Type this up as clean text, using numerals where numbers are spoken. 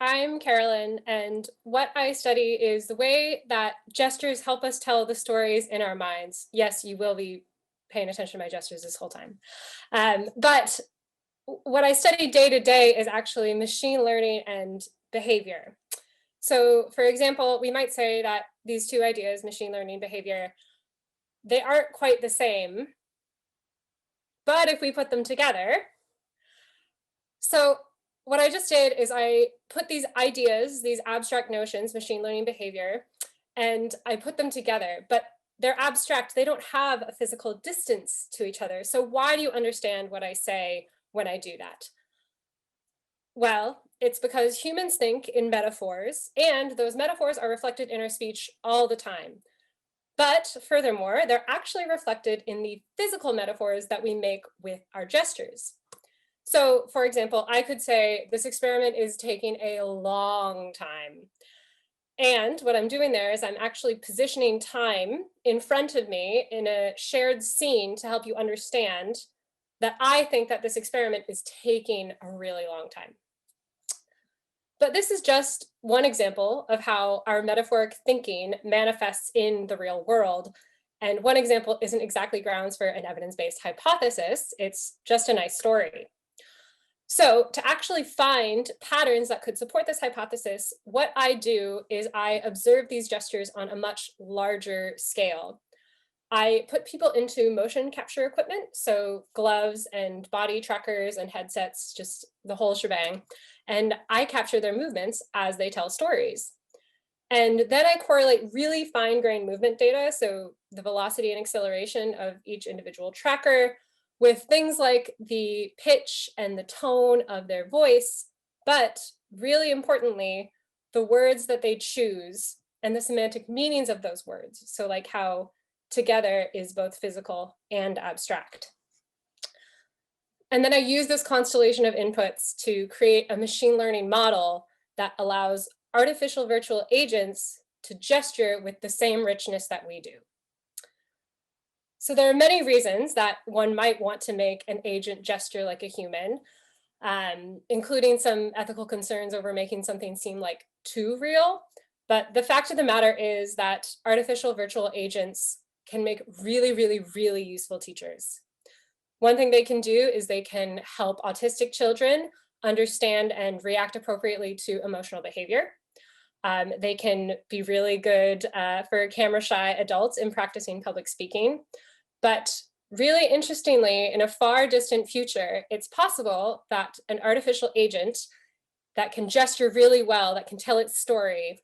I'm Carolyn, and what I study is the way that gestures help us tell the stories in our minds. Yes, you will be paying attention to my gestures this whole time. But what I study day to day is actually machine learning and behavior. So, for example, we might say that these two ideas, machine learning, behavior, they aren't quite the same. But if we put them together, so what I just did is I put these ideas, these abstract notions, machine learning behavior, and I put them together, but they're abstract. They don't have a physical distance to each other. So why do you understand what I say when I do that? Well, it's because humans think in metaphors, and those metaphors are reflected in our speech all the time. But furthermore, they're actually reflected in the physical metaphors that we make with our gestures. So, for example, I could say this experiment is taking a long time. And what I'm doing there is I'm actually positioning time in front of me in a shared scene to help you understand that I think that this experiment is taking a really long time. But this is just one example of how our metaphoric thinking manifests in the real world. And one example isn't exactly grounds for an evidence based hypothesis, it's just a nice story. So, to actually find patterns that could support this hypothesis, what I do is I observe these gestures on a much larger scale. I put people into motion capture equipment, so gloves and body trackers and headsets, just the whole shebang, and I capture their movements as they tell stories. And then I correlate really fine grained movement data, so the velocity and acceleration of each individual tracker, with things like the pitch and the tone of their voice, but really importantly, the words that they choose and the semantic meanings of those words. So, like how together is both physical and abstract. And then I use this constellation of inputs to create a machine learning model that allows artificial virtual agents to gesture with the same richness that we do. So there are many reasons that one might want to make an agent gesture like a human, including some ethical concerns over making something seem like too real. But the fact of the matter is that artificial virtual agents can make really, really, really useful teachers. One thing they can do is they can help autistic children understand and react appropriately to emotional behavior. They can be really good for camera shy adults in practicing public speaking. But really interestingly, in a far distant future, it's possible that an artificial agent that can gesture really well, that can tell its story,